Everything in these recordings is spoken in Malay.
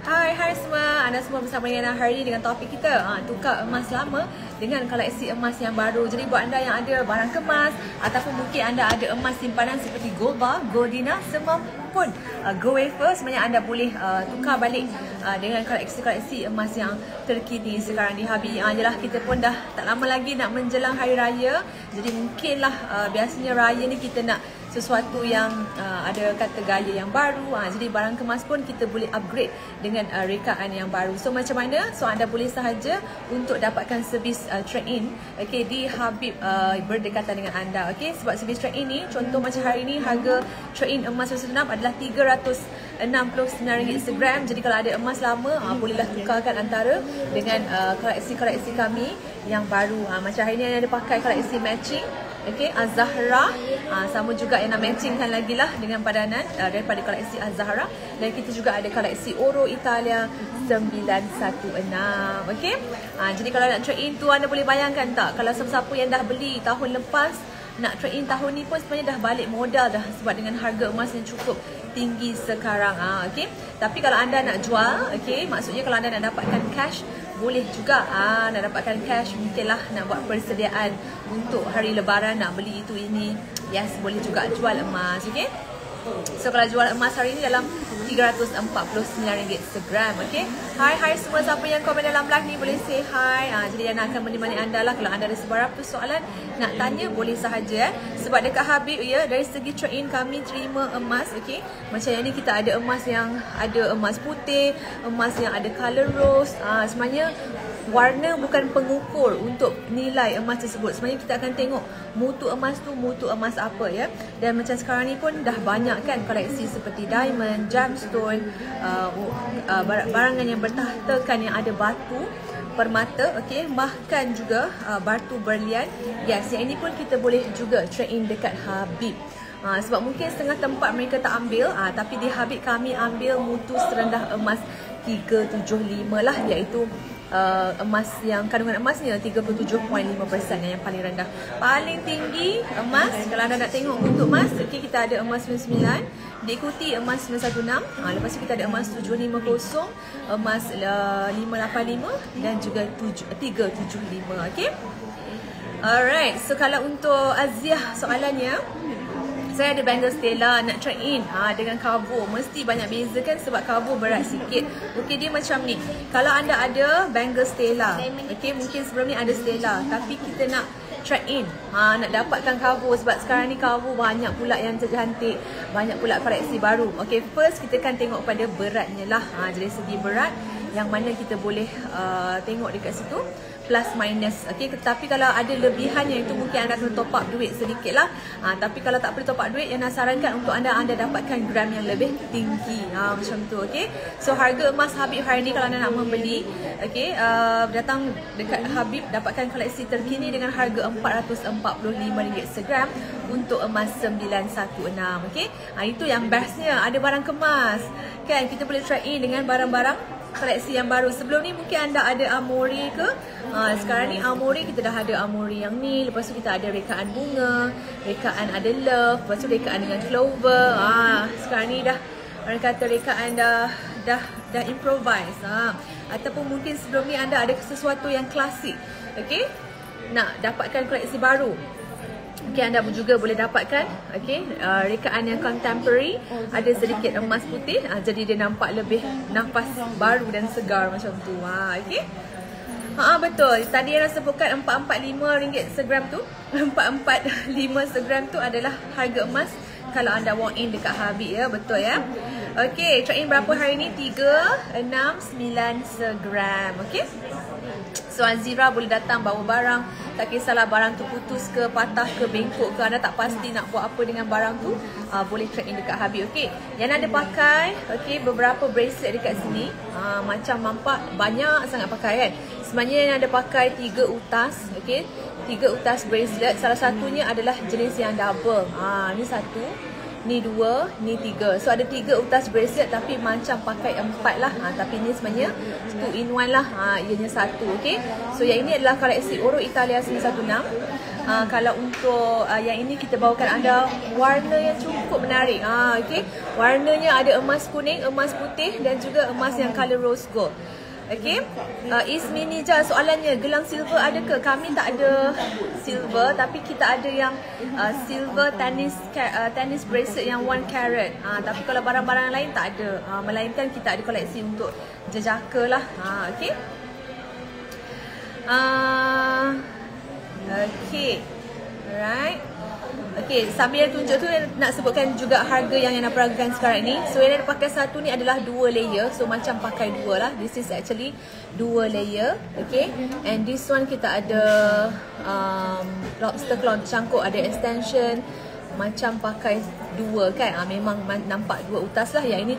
Hai semua, anda semua bersama dengan hari ini dengan topik kita tukar emas lama dengan koleksi emas yang baru. Jadi buat anda yang ada barang kemas ataupun mungkin anda ada emas simpanan seperti gold bar, goldina, semua pun gold wafer, sebenarnya anda boleh tukar balik dengan koleksi-koleksi emas yang terkini sekarang di Habib. Jelah kita pun dah tak lama lagi nak menjelang hari raya. Jadi mungkinlah biasanya raya ni kita nak sesuatu yang ada kata gaya yang baru. Jadi barang kemas pun kita boleh upgrade dengan rekaan yang baru. So macam mana? So anda boleh sahaja untuk dapatkan servis trade-in di Habib berdekatan dengan anda. Sebab servis trade-in ni, contoh macam hari ni harga trade-in emas Rasulullah adalah RM369 segram. Jadi kalau ada emas lama, bolehlah tukarkan antara dengan koleksi-koleksi kami yang baru. Macam hari ni ada pakai koleksi matching Az-Zahra, sama juga yang nak matchingkan lagi lah dengan padanan daripada koleksi Az-Zahra. Dan kita juga ada koleksi Oro Italia 916. Jadi kalau nak trade in tu, anda boleh bayangkan tak, kalau siapa-siapa yang dah beli tahun lepas nak trade in tahun ni pun sebenarnya dah balik modal dah, sebab dengan harga emas yang cukup tinggi sekarang. Tapi kalau anda nak jual, maksudnya kalau anda nak dapatkan cash, boleh juga nak dapatkan cash, mungkinlah nak buat persediaan untuk hari lebaran nak beli itu ini. Yes, boleh juga jual emas. So kalau jual emas hari ni dalam RM349 segram. Hai semua, siapa yang komen dalam live ni boleh say hi. Jadi Yana akan menemani anda lah. Kalau anda ada sebarang persoalan nak tanya, boleh sahaja. Sebab dekat Habib dari segi trade-in kami terima emas. Macam yang ni kita ada emas yang ada emas putih, emas yang ada color rose. Sebenarnya warna bukan pengukur untuk nilai emas tersebut. Sebenarnya kita akan tengok mutu emas tu mutu emas apa ya. Dan macam sekarang ni pun dah banyak kan koleksi seperti diamond, gemstone, barangan yang bertahtakan yang ada batu permata, bahkan juga batu berlian. Yes, yang ini pun kita boleh juga trade in dekat Habib. Sebab mungkin setengah tempat mereka tak ambil, tapi di Habib kami ambil mutu serendah emas 375 lah, iaitu emas yang kandungan emasnya 37.5% yang paling rendah. Paling tinggi emas, kalau anda nak tengok untuk emas, kita ada emas 99, diikuti emas 916, lepas tu kita ada emas 750, emas 585 dan juga 375. Alright, so kalau untuk Aziah soalannya, saya ada bangle Stella nak trade in dengan carbo, mesti banyak beza kan, sebab carbo berat sikit. Dia macam ni. Kalau anda ada bangle Stella, mungkin sebelum ni ada Stella, tapi kita nak trade in, nak dapatkan carbo, sebab sekarang ni carbo banyak pula yang cantik, banyak pula koleksi baru. First kita kan tengok pada beratnya lah. Jadi segi berat yang mana kita boleh tengok dekat situ, plus minus. Tapi kalau ada lebihannya, itu mungkin anda kena top up duit sedikit lah. Tapi kalau tak perlu top up duit, yang nak sarankan untuk anda dapatkan gram yang lebih tinggi. Macam tu. So harga emas Habib hari ni, kalau anda nak membeli, datang dekat Habib, dapatkan koleksi terkini dengan harga RM445 segram untuk emas 916. Itu yang bestnya, ada barang kemas kan, kita boleh trade in dengan barang-barang koleksi yang baru. Sebelum ni mungkin anda ada Amori ke, sekarang ni Amori, kita dah ada Amori yang ni. Lepas tu kita ada rekaan bunga, rekaan ada love, lepas tu rekaan dengan clover. Sekarang ni dah, orang kata rekaan dah improvise. Ataupun mungkin sebelum ni anda ada sesuatu yang klasik, nak dapatkan koleksi baru, anda juga boleh dapatkan rekaan yang contemporary, ada sedikit emas putih, jadi dia nampak lebih nafas baru dan segar macam tu. Betul. Tadi yang sebutkan RM445 segram tu, RM445 segram tu adalah harga emas kalau anda walk in dekat Habib ya. Betul ya. Trade in berapa hari ni? 369 segram. So Azira boleh datang bawa barang, tak kisahlah barang tu putus ke, patah ke, bengkok ke, anda tak pasti nak buat apa dengan barang tu, boleh trade in dekat Habib. Yang ada pakai beberapa bracelet dekat sini, macam nampak banyak sangat pakai kan. Sebenarnya yang ada pakai 3 utas, 3 utas bracelet. Salah satunya adalah jenis yang double. Ni 1, ni 2, ni 3. So ada 3 utas bracelet, tapi macam pakai 4 lah. Tapi ni sebenarnya 2 in 1 lah. Ianya 1. So yang ini adalah koleksi Oro Italia 916. Kalau untuk yang ini kita bawakan anda warna yang cukup menarik. Okey. Warnanya ada emas kuning, emas putih dan juga emas yang color rose gold. Okey. Ismi Nija, soalannya gelang silver ada ke? Kami tak ada silver, tapi kita ada yang silver tennis bracelet yang 1 carat. Tapi kalau barang-barang lain tak ada. Melainkan kita ada koleksi untuk jejaka lah. Okey. Okey. Alright. Okey, sambil tunjuk tu nak sebutkan juga harga yang nak peragakan sekarang ni. So yang pakai satu ni adalah 2 layer. So macam pakai 2 lah. This is actually 2 layer. Okay. And this one kita ada lobster claw cangkuk, ada extension. Macam pakai 2 kan. Memang nampak 2 utas lah. Yang ini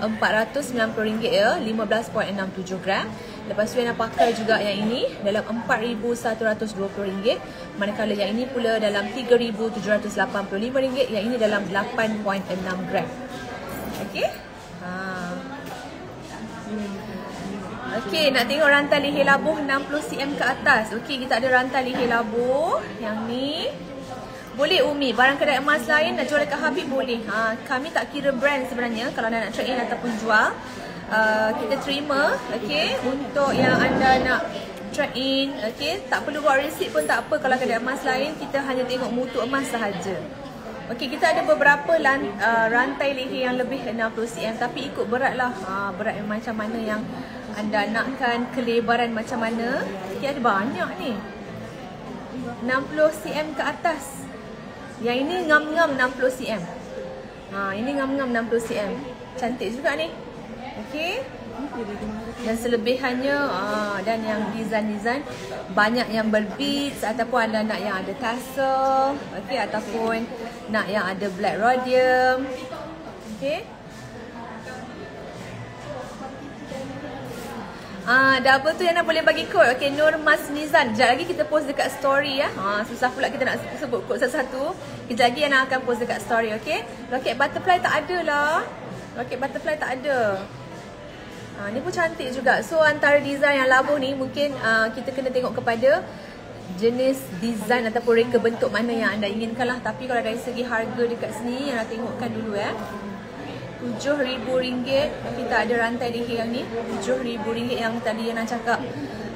RM7,490 ya. 15.67 gram. Lepas tu yang nak pakai juga yang ini dalam RM4,120. Manakala yang ini pula dalam RM3,785. Yang ini dalam 8.6 gram. Okey. Okey, nak tengok rantai leher labuh 60 cm ke atas. Okey, kita ada rantai leher labuh yang ni. Boleh Umi, barang kedai emas lain nak jual dekat Habib boleh. Kami tak kira brand sebenarnya kalau anda nak trade in ataupun jual. Kita terima, okey, untuk yang anda nak trade in, okey, tak perlu buat receipt pun tak apa. Kalau kedai emas lain kita hanya tengok mutu emas sahaja. Okey, kita ada beberapa rantai leher yang lebih 60 cm tapi ikut berat lah. Berat yang macam mana yang anda nakkan, kelebaran macam mana. Okey, ada banyak ni. 60 cm ke atas. Yang ini ngam-ngam 60 cm. Ini ngam-ngam 60 cm. Cantik juga ni. Okey. Dan selebihannya dan yang design-design banyak yang berbeads ataupun anda nak yang ada tassel, okey, ataupun nak yang ada black rhodium. Okey. Double tu yang nak boleh bagi kod. Okey, Nur Mas Nizan. Sekejap lagi kita post dekat story ya. Susah pula kita nak sebut kod satu-satu. Kejap lagi yang akan post dekat story, okey. Roket butterfly tak ada lah. Roket butterfly tak ada. Ni pun cantik juga. So antara design yang labuh ni mungkin kita kena tengok kepada jenis design ataupun reka bentuk mana yang anda inginkan lah. Tapi kalau dari segi harga dekat sini yang nak tengokkan dulu ya. RM7,000. Kita ada rantai leher yang ni RM7,000 yang tadi yang nak cakap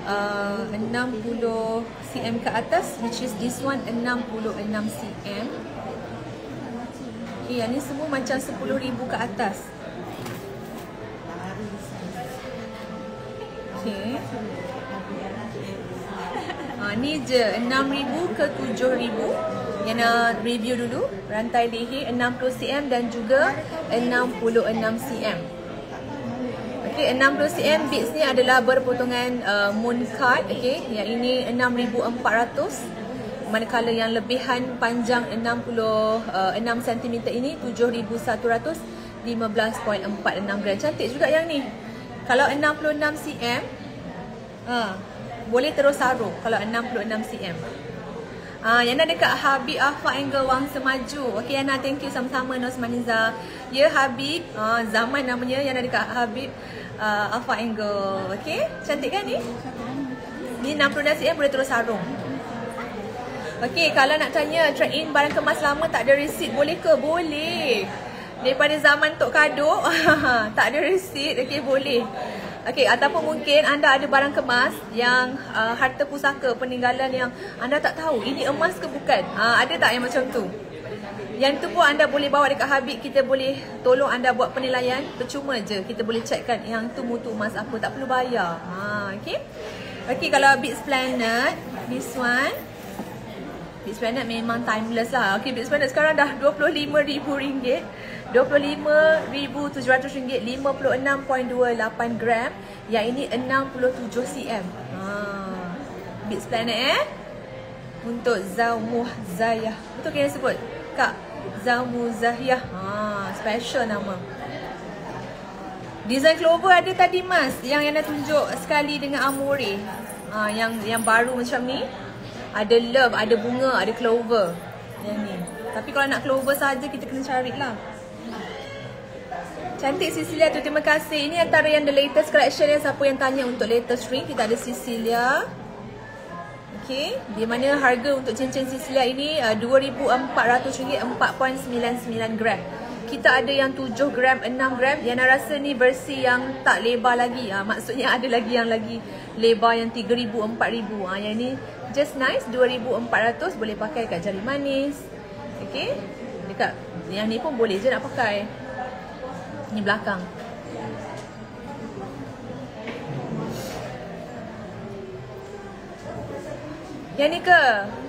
60 cm ke atas, which is this one 66 cm. Okay, yang ni semua macam RM10,000 ke atas. Okay. Ni je RM6,000 ke RM7,000. Yang nak review dulu rantai leher 60 cm dan juga 66 cm. Okey, 60 cm beads ni adalah berpotongan moon cut. Okey, yang ini 6,400. Manakala yang lebihan panjang 6 cm ini 7,100, 15.46 gram. Cantik juga yang ni. Kalau 66 cm boleh terus sarung kalau 66 cm. Yang nak dekat Habib Alfa Angle Wang Semaju. Okey Yana, thank you sama-sama Nos Maniza. Ya Habib, zaman namanya yang nak dekat Habib Alfa Angle. Okey, cantik kan ni? Ni 66 cm boleh terus sarung. Okey, kalau nak tanya trade in barang kemas lama tak ada receipt boleh ke? Boleh. Daripada zaman Tok Kaduk tak ada receipt, okey boleh. Okey, ataupun mungkin anda ada barang kemas yang harta pusaka peninggalan yang anda tak tahu ini emas ke bukan. Ada tak yang macam tu? Yang tu pun anda boleh bawa dekat Habib, kita boleh tolong anda buat penilaian, percuma je. Kita boleh checkkan yang tu mutu emas apa, tak perlu bayar. Okey. Okey, kalau Beads Planet, this one Beads Planet memang timeless lah. Okey, Beads Planet sekarang dah RM25,000. RM25,700, 56.28 gram. Yang ini 67 cm. Beads Planet untuk Zaumu Zayah. Betul kena sebut? Kak Zaumu Zayah. Special nama. Design clover ada tadi mas. Yang nak tunjuk sekali dengan amore. Yang baru macam ni. Ada love, ada bunga, ada clover. Yang ni. Tapi kalau nak clover saja kita kena cari lah. Cantik Cecilia tu, terima kasih. Ini antara yang the latest collection yang siapa yang tanya untuk latest ring. Kita ada Cecilia. Ok, Okey, di mana harga untuk cincin Sicilia ini RM2,400, 4.99 gram. Kita ada yang 7 gram, 6 gram. Yana rasa ni versi yang tak lebar lagi. Maksudnya ada lagi yang lagi lebar yang 3,000, 4,000. Yang ni just nice, 2,400, boleh pakai kat jari manis. Okey, dekat yang ni pun boleh je nak pakai. Ni belakang. Yang ni ke?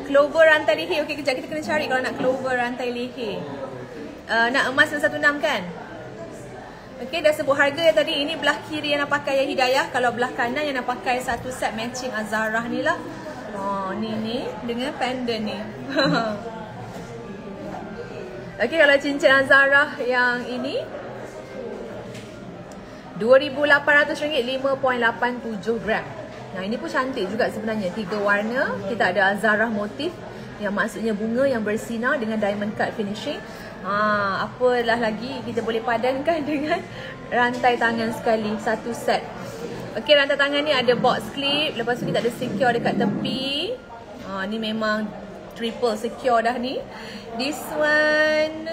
Clover rantai leher. Okey, kejap kita kena cari kalau nak clover rantai leher. Nak emas 16 kan? Okey, dah sebut harga yang tadi. Ini belah kiri yang nak pakai yang Hidayah. Kalau belah kanan yang nak pakai satu set matching Azarah ni lah. Ni dengan pendant ni. Okey, kalau cincin Azarah yang ini RM2,800, 5.87 gram. Nah, ini pun cantik juga sebenarnya. 3 warna. Kita ada Azarah motif yang maksudnya bunga yang bersinar dengan diamond cut finishing. Apalah lagi kita boleh padankan dengan rantai tangan sekali, satu set. Okey, rantai tangan ni ada box clip. Lepas tu kita ada secure dekat tepi. Ni memang triple secure dah ni. This one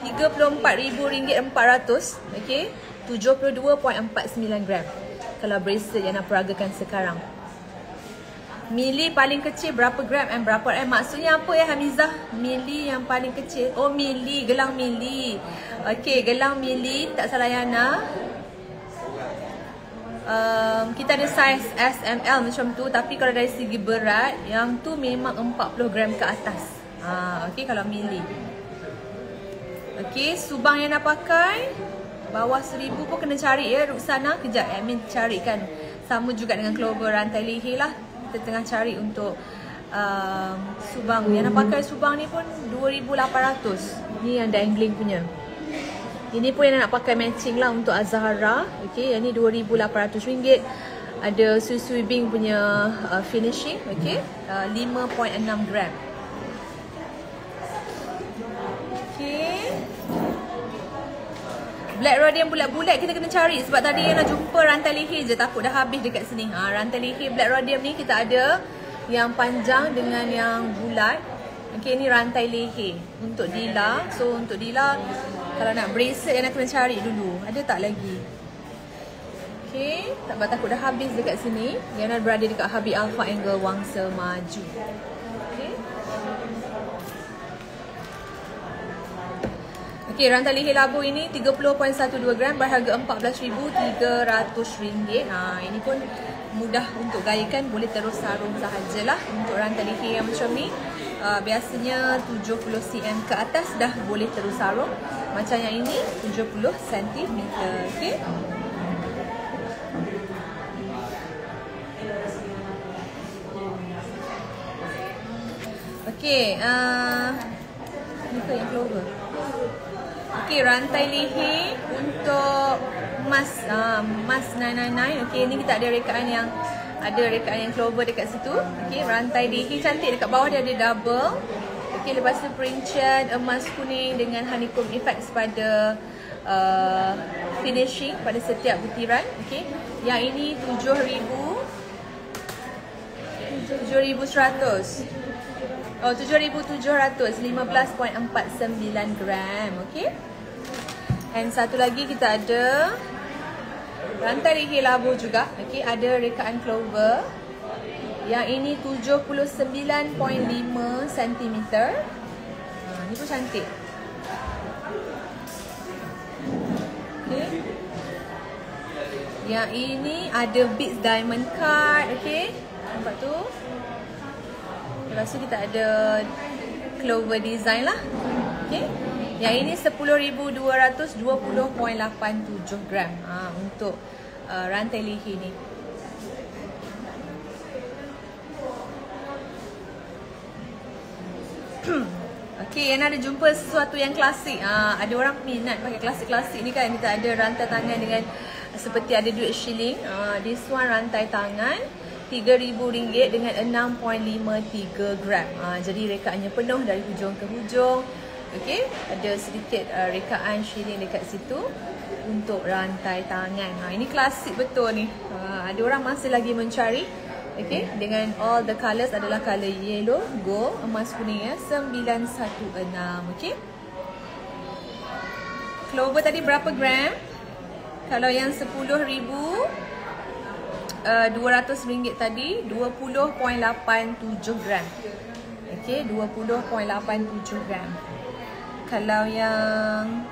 RM34,400. Okey, 72.49 gram. Kalau bracelet yang nak peragakan sekarang. Mili paling kecil berapa gram and berapa maksudnya apa ya Hamizah? Mili yang paling kecil. Oh, mili, gelang mili. Okey, gelang mili, tak salah Yana. Kita ada saiz SML macam tu, tapi kalau dari segi berat, yang tu memang 40 gram ke atas. Okey, kalau mili. Okey, subang yang nak pakai bawah 1,000 pun kena cari ya Ruksana. Kejap admin carikan. Sama juga dengan clover rantai leher lah. Kita tengah cari untuk subang. Yang nak pakai subang ni pun 2,800. Ni yang dangling punya. Ini pun yang nak pakai matching lah untuk Azahara. Okey, yang ni RM2,800. Ada Susui Bing punya finishing. Okey, 5.6 gram. Okey, black rhodium bulat-bulat kita kena cari. Sebab tadi yang nak jumpa rantai leher je, takut dah habis dekat sini. Rantai leher black rhodium ni kita ada yang panjang dengan yang bulat. Okey, ni rantai leher untuk Dila. So untuk Dila, kalau nak bracelet yang nak kena cari dulu. Ada tak lagi? Okey, takut dah habis dekat sini. Yang nak berada dekat Habib Alfa Angle Wangsa Maju. Okey. Okey, rantai leher labu ini 30.12 gram berharga RM14,300. Ini pun mudah untuk gayakan, boleh terus sarung sahajalah. Untuk rantai leher yang macam ni, biasanya 70 cm ke atas dah boleh terus sarung. Macam yang ini 70 cm. Okey. Okey, ni ke yang clover? Okey, rantai leher untuk emas 999. Okey, ni kita ada rekaan yang clover dekat situ. Okey, rantai leher cantik, dekat bawah dia ada double. Okey, lepas tu perincian emas kuning dengan honeycomb effects pada finishing pada setiap butiran. Okey, yang ini 7,100. Oh, 7,700, 15.49 gram. Okey. And satu lagi kita ada rantai leher labu juga. Okey, ada rekaan clover. Yang ini 79.5 cm. Ni pun cantik. Okey. Yang ini ada beads diamond cut. Okey. Nampak tu? Lepas tu kita ada clover design lah. Okay. Yang ini 10,220.87 gram untuk rantai leher ni. Okay, yang ada jumpa sesuatu yang klasik. Ada orang minat pakai klasik-klasik ni kan. Kita ada rantai tangan dengan seperti ada duit shilling. This one rantai tangan RM3,000 dengan 6.53 gram. Jadi rekaannya penuh dari hujung ke hujung. Okey, ada sedikit rekaan shilling dekat situ untuk rantai tangan. Ini klasik betul ni. Ada orang masih lagi mencari Okay, dengan all the colours adalah colour yellow, gold, emas kuning ya, 916. Okay. Clover tadi berapa gram? Kalau yang 10,000 RM200 tadi 20.87 gram. Okey, 20.87 gram. Kalau yang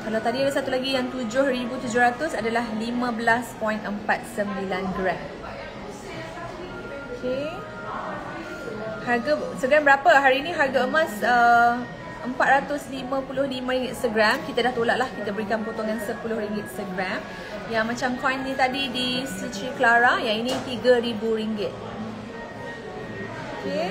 kalau tadi ada satu lagi yang 7,700 adalah 15.49 gram. Okey. Harga segram berapa? Hari ni harga emas RM455 segram. Kita dah tolak lah, kita berikan potongan RM10 segram. Yang macam coin ni tadi di Sri Clara, yang ini RM3,000. Okay.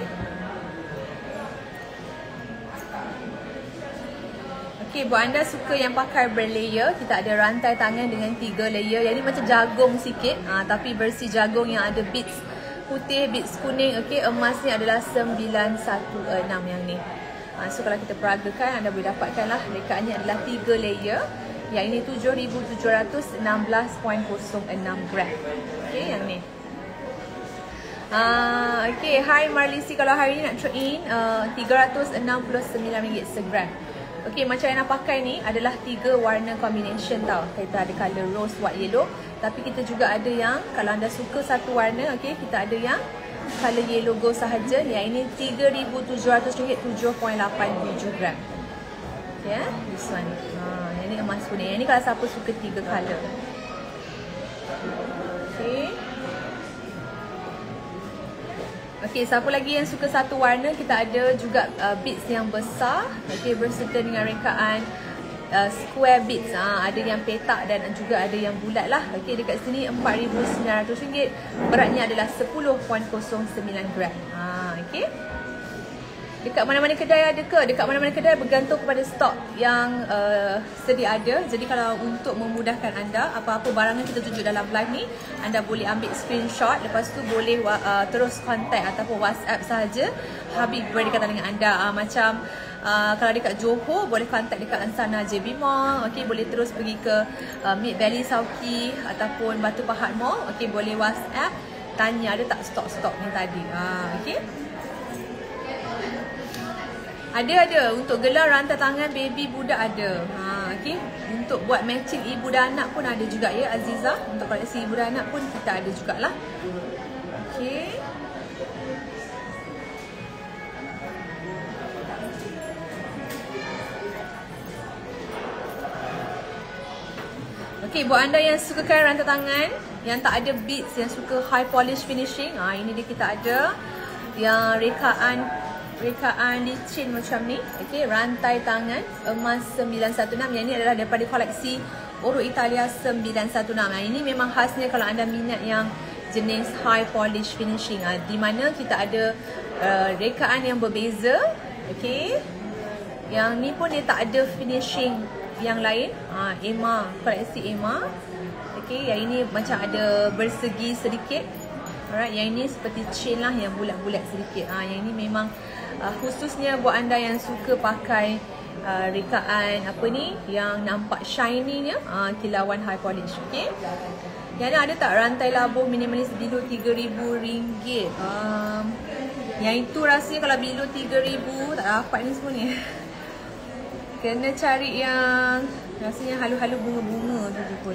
Okay, buat anda suka yang pakai berlayer, kita ada rantai tangan dengan 3 layer. Yang ni macam jagung sikit, tapi versi jagung yang ada beads putih, beads kuning. Okay, emas ni adalah 916 yang ni. So kalau kita peragakan, anda boleh dapatkan lah rekaannya adalah 3 layer. Yang ini 7,716.06 gram. Okay, yang ni. Okay, hi Marlisi, kalau hari ni nak trade in RM369 segram. Okay, macam yang nak pakai ni adalah 3 warna combination tau. Kita ada colour rose, white, yellow. Tapi kita juga ada yang, kalau anda suka satu warna, okay, kita ada yang colour yellow gold sahaja. Yang ini RM3,700, 7.87 gram. Okay, this one. Yang ni emas kuning. Yang ni kalau siapa suka 3 colour. Okay. Okay, siapa lagi yang suka satu warna, kita ada juga beads yang besar. Okay, berserta dengan rekaan square beads. Ada yang petak dan juga ada yang bulat lah. Okay, dekat sini RM4,900. Beratnya adalah 10.09 gram. Okay. Dekat mana-mana kedai ada ke? Dekat mana-mana kedai bergantung kepada stok yang sedia ada. Jadi kalau untuk memudahkan anda, apa-apa barang yang kita tunjuk dalam live ni, anda boleh ambil screenshot. Lepas tu boleh terus contact ataupun WhatsApp sahaja. Habib berdekatan dengan anda. Macam kalau dekat Johor, boleh contact dekat Ansana JB Mall. Okay, boleh terus pergi ke Mid Valley Sauki ataupun Batu Pahat Mall. Okay, boleh WhatsApp, tanya ada tak stok-stok ni tadi. Okay. Ada untuk gelar rantai tangan baby budak ada. Okay. Untuk buat matching ibu dan anak pun ada juga ya Aziza. Untuk koleksi ibu dan anak pun kita ada jugalah. Okay. Okay, buat anda yang sukakan rantai tangan yang tak ada beads, yang suka high polish finishing, ini dia kita ada yang rekaan licin macam ni. Okay, rantai tangan emas 916. Yang ini adalah daripada koleksi Oro Italia 916. Ini memang khasnya kalau anda minat yang jenis high polish finishing, di mana kita ada rekaan yang berbeza. Okay, yang ni pun dia tak ada finishing yang lain. Emma, koleksi Emma. Okay, yang ini macam ada bersegi sedikit. Alright, yang ini seperti chain lah, yang bulat-bulat sedikit. Yang ini memang khususnya buat anda yang suka pakai rekaan apa ni, yang nampak shiny-nya, kilauan high polish. Okay. Yang ada tak rantai labuh minimalis below RM3,000? Yang itu rasanya kalau below RM3,000 tak dapat ni semua ni. Kena cari yang rasanya halu-halu bunga-bunga tu pun.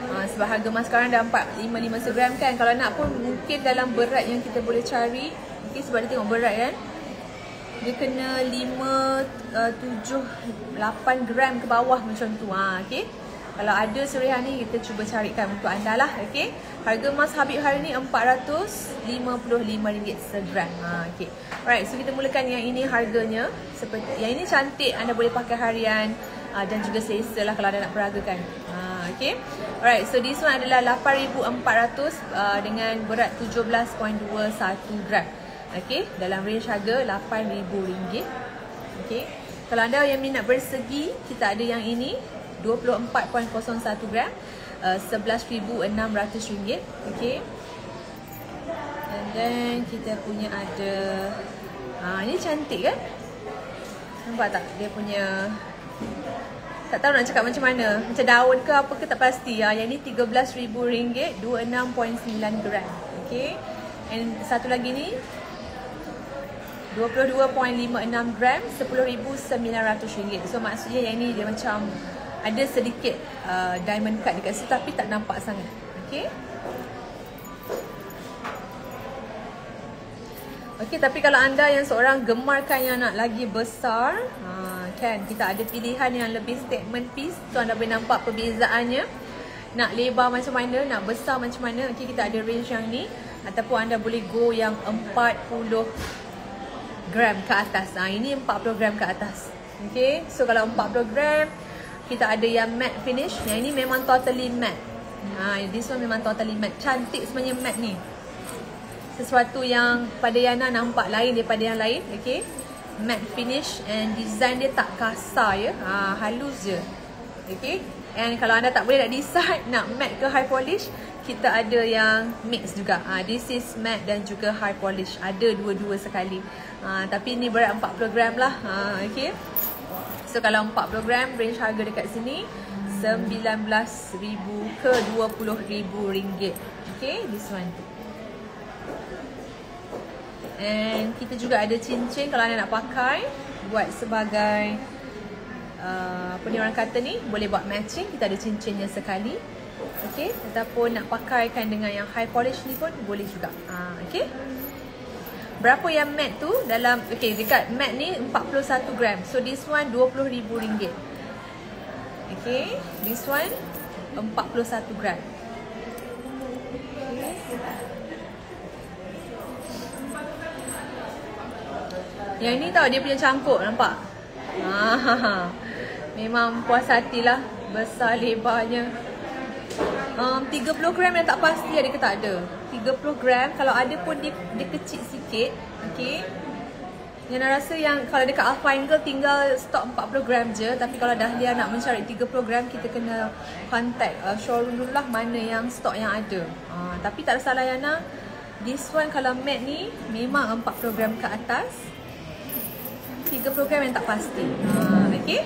Sebab harga emas sekarang dah RM455 segram kan. Kalau nak pun mungkin dalam berat yang kita boleh cari. Okay, sebab dia tengok berat kan. Dia kena 5, 7, 8 gram ke bawah macam tu. Okay. Kalau ada suruhan ni kita cuba carikan untuk anda lah. Okay. Harga emas Habib hari ni RM455 segram. Okay. Alright, so kita mulakan yang ini harganya. Seperti yang ini cantik, anda boleh pakai harian dan juga selesa lah kalau anda nak peragakan. Okay. Alright, so this one adalah 8,400 dengan berat 17.21 gram. Okay, dalam range harga RM8,000. Okay. Kalau anda yang minat bersegi, kita ada yang ini 24.01 gram, RM11,600. Okay. And then kita punya ada ini cantik kan? Nampak tak? Dia punya Tak tahu nak cakap macam mana. Macam daun ke apa ke tak pasti. Yang ni RM13,000, 26.9 gram. Okay. And satu lagi ni 22.56 gram, RM10,900. So maksudnya yang ni dia macam ada sedikit diamond cut dekat situ tapi tak nampak sangat. Okay. Okay, tapi kalau anda yang seorang gemarkan yang nak lagi besar, kan kita ada pilihan yang lebih statement piece. So anda boleh nampak perbezaannya. Nak lebar macam mana, nak besar macam mana. Okay, kita ada range yang ni. Ataupun anda boleh go yang 40 gram ke atas. Ini 40 gram ke atas. Okay, so kalau 40 gram, kita ada yang matte finish. Yang ini memang totally matte. This one memang totally matte. Cantik sebenarnya matte ni. Sesuatu yang pada Yana nampak lain daripada yang lain. Okay, matte finish and design dia tak kasar ya. Halus je. Okay, and kalau anda tak boleh nak decide nak matte ke high polish, kita ada yang mix juga. This is matte dan juga high polish. Ada dua-dua sekali. Tapi ni berat 40 gram lah. Okay, so kalau 40 gram range harga dekat sini RM19,000 ke RM20,000. Okay, this one. And kita juga ada cincin kalau anda nak pakai buat sebagai apa ni orang kata ni, boleh buat matching. Kita ada cincinnya sekali. Okay, ataupun nak pakaikan dengan yang high polish ni pun boleh juga. Okay, berapa yang matte tu dalam, okay, dekat matte ni 41 gram. So this one RM20,000. Okay, this one 41 gram. Yang ni tau dia punya cangkuk, nampak? Memang puas hatilah. Besar lebarnya. 30 gram yang tak pasti ada ke tak ada. 30 gram, kalau ada pun dia kecil sikit. Okay, yang nak rasa yang kalau dekat Alpine Girl tinggal stok 40 gram je. Tapi kalau Dahlia nak mencari 30 gram, kita kena contact showroom dulu lah mana yang stok yang ada. Tapi tak ada salah Yana, this one kalau matte ni memang 40 gram ke atas, 30 gram yang tak pasti. Okay.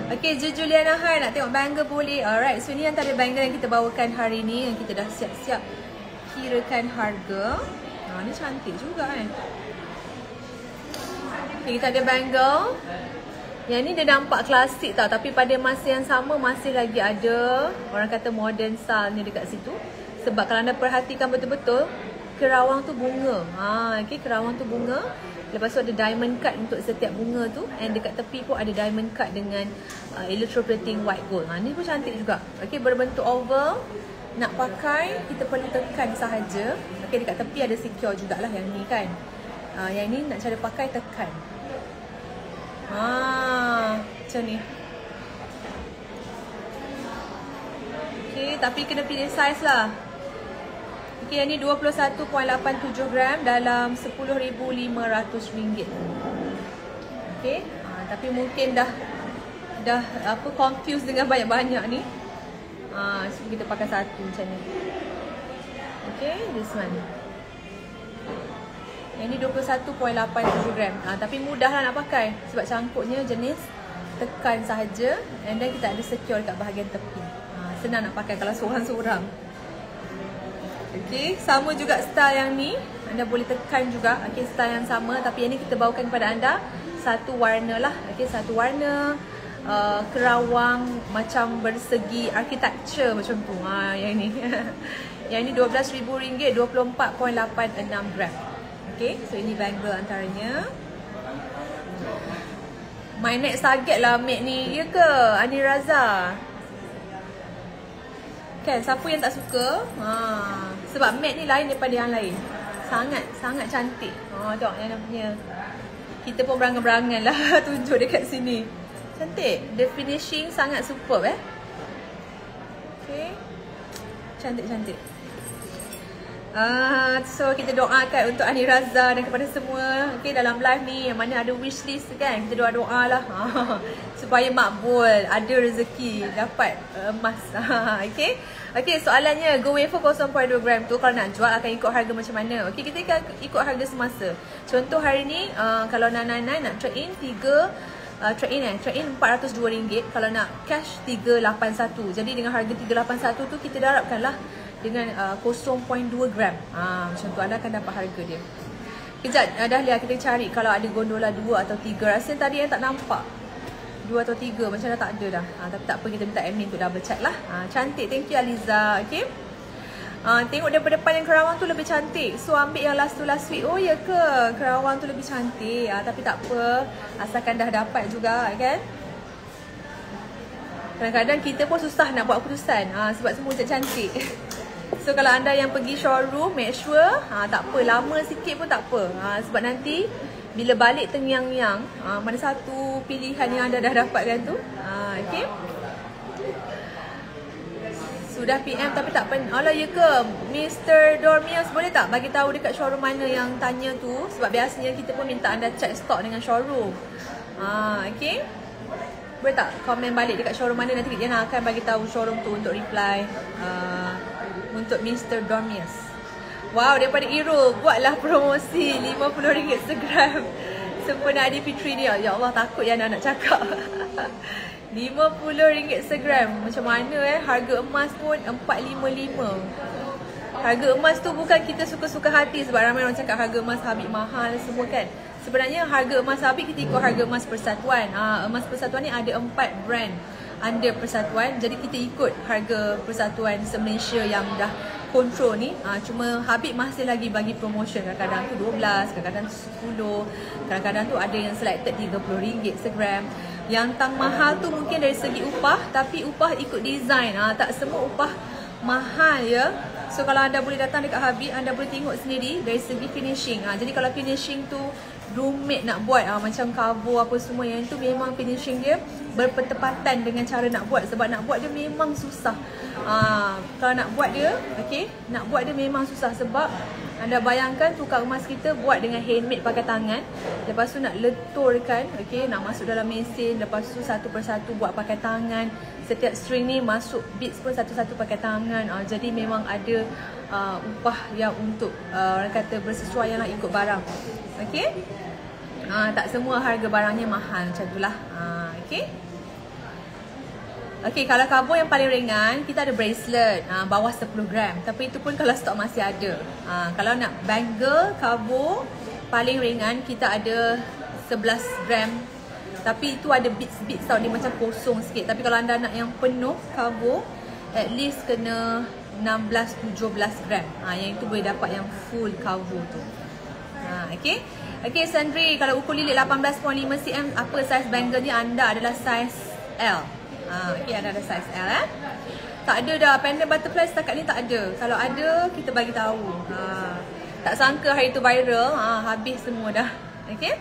Okay, Juliana Hai nak tengok bangle boleh. Alright, so ni antara bangle yang kita bawakan hari ni, yang kita dah siap-siap kirakan harga. Ni cantik juga kan. Okay, kita ada bangle. Yang ni dia nampak klasik tau, tapi pada masa yang sama masih lagi ada orang kata modern style ni dekat situ. Sebab kalau anda perhatikan betul-betul, kerawang tu bunga. Okay, kerawang tu bunga. Lepas tu ada diamond cut untuk setiap bunga tu. And dekat tepi pun ada diamond cut dengan electroplating white gold. Ni pun cantik juga. Okay, berbentuk oval. Nak pakai, kita perlu tekan sahaja. Okay, dekat tepi ada secure jugalah yang ni kan. Yang ni nak cara pakai, tekan. Macam ni. Okay, tapi kena pilih size lah. Okay, yang ni 21.87 gram dalam RM10,500. Okay, tapi mungkin dah apa confused dengan banyak-banyak ni. So kita pakai satu macam ni. Okay, this one. Yang ni 21.87 gram. Tapi mudah lah nak pakai sebab cangkuknya jenis tekan sahaja. And then kita ada secure kat bahagian tepi. Senang nak pakai kalau seorang-seorang. Okay, sama juga style yang ni. Anda boleh tekan juga. Okay, style yang sama. Tapi yang ni kita bawakan kepada anda satu warna lah. Okay, satu warna. Kerawang macam bersegi architecture macam tu. Yang ni. Yang ni RM12,000, 24.86 gram. Okay, so ini bangle antaranya. My next target lah matte ni. Ya ke Ani Raza? Kan, siapa yang tak suka? Sebab matte ni lain daripada yang lain. Sangat cantik. Tengok yang punya. Kita pun berangan-berangan lah tunjuk dekat sini. Cantik. The finishing sangat superb Okay, cantik-cantik. So kita doakan untuk Ani Raza dan kepada semua dalam live ni yang mana ada wishlist kan, kita doa-doa lah supaya makbul, ada rezeki, dapat emas. Okay, soalannya Go Wafer 0.2 gram tu kalau nak jual akan ikut harga macam mana? Okay, kita ikut harga semasa. Contoh hari ni kalau Nanai nak trade in 3 trade in RM402. Kalau nak cash 381. Jadi dengan harga 381 tu kita darabkanlah dengan 0.2 gram. Macam tu anda akan dapat harga dia. Kejap, Dahlia kita cari kalau ada gondola 2 atau 3. Rasanya tadi yang tak nampak 2 atau 3, macam dah tak ada dah. Tapi tak apa, kita minta admin untuk double check lah. Cantik, thank you Aliza. Okay, tengok daripada depan yang Kerawang tu lebih cantik. So ambil yang last week. Oh ya ke, Kerawang tu lebih cantik. Tapi tak apa, asalkan dah dapat juga kan. Kadang-kadang kita pun susah nak buat keputusan sebab semua cantik. So kalau anda yang pergi showroom, make sure tak apa, lama sikit pun tak apa. Sebab nanti bila balik tengyang-yang, mana satu pilihan yang anda dah dapatkan tu. Okay, sudah PM tapi tak pen. Alah ya ke, Mr. Dormius, boleh tak bagi tahu dekat showroom mana yang tanya tu? Sebab biasanya kita pun minta anda check stok dengan showroom. Okay, boleh tak komen balik dekat showroom mana, nanti Diana akan bagi tahu showroom tu untuk reply untuk Mr. Dormius. Wow, daripada Irul, buatlah promosi RM50 segram sempena Aidilfitri ni. Ya Allah, takut ya nak cakap. RM50 segram. Macam mana harga emas pun 455. Harga emas tu bukan kita suka-suka hati sebab ramai orang cakap harga emas Habib mahal semua kan. Sebenarnya harga emas Habib kita ikut harga emas Persatuan. Emas Persatuan ni ada 4 brand under Persatuan. Jadi kita ikut harga Persatuan se-Malaysia yang dah kontrol ni. Cuma Habib masih lagi bagi promotion. Kadang-kadang tu 12, kadang-kadang 10, kadang-kadang tu ada yang selected RM30 segram. Yang tang mahal tu mungkin dari segi upah, tapi upah ikut design. Tak semua upah mahal ya. So kalau anda boleh datang dekat Habib, anda boleh tengok sendiri dari segi finishing. Jadi kalau finishing tu roommate nak buat, macam cover apa semua, yang itu memang finishing dia bertepatan dengan cara nak buat. Sebab nak buat dia memang susah. Kalau nak buat dia, okay, nak buat dia memang susah. Sebab anda bayangkan tukang emas kita buat dengan handmade pakai tangan. Lepas tu nak leturkan, okay, nak masuk dalam mesin. Lepas tu satu persatu buat pakai tangan. Setiap string ni masuk beads pun satu-satu pakai tangan. Jadi memang ada upah yang untuk orang kata bersesuaian lah ikut barang. Okay, tak semua harga barangnya mahal macam tu lah. Okay. Okay, kalau kabur yang paling ringan, kita ada bracelet bawah 10 gram. Tapi itu pun kalau stok masih ada. Kalau nak bangle kabur paling ringan, kita ada 11 gram. Tapi itu ada beads-beads tau, dia macam kosong sikit. Tapi kalau anda nak yang penuh kabur, at least kena 16-17 gram. Yang itu boleh dapat yang full kabur tu. Okay. Okay Sandri, kalau ukur lilit 18.5 cm, apa saiz bangle ni? Anda adalah saiz L. Okay, anda ada saiz L Tak ada dah, pendant butterfly setakat ni tak ada. Kalau ada, kita bagi tahu. Tak sangka hari tu viral, habis semua dah. Okay.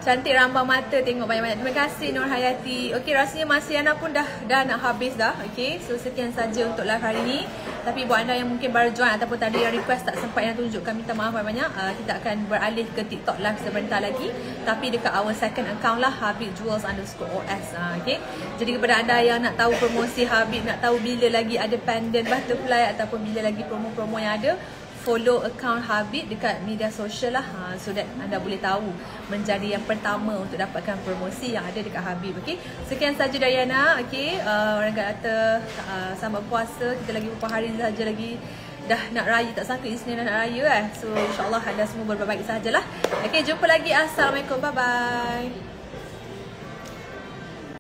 Cantik rambang mata, tengok banyak-banyak. Terima kasih Nur Hayati. Okey, rasanya masa Yana pun dah nak habis dah. Okey, so sekian saja untuk live hari ni. Tapi buat anda yang mungkin baru join ataupun tadi yang request tak sempat yang tunjukkan, minta maaf banyak-banyak. Kita akan beralih ke TikTok live sebentar lagi. Tapi dekat our second account lah, habibjewels_os. Okey. Jadi kepada anda yang nak tahu promosi Habib, nak tahu bila lagi ada pendant butterfly ataupun bila lagi promo-promo yang ada, follow account Habib dekat media sosial lah, so that anda boleh tahu, menjadi yang pertama untuk dapatkan promosi yang ada dekat Habib. Okay, sekian saja dari Yana. Okay, orang kata sambut puasa, kita lagi beberapa hari saja lagi dah nak raya. Tak sangka Isnin dah nak raya so insyaAllah anda semua berbaik sajalah. Okay, jumpa lagi. Assalamualaikum, bye bye.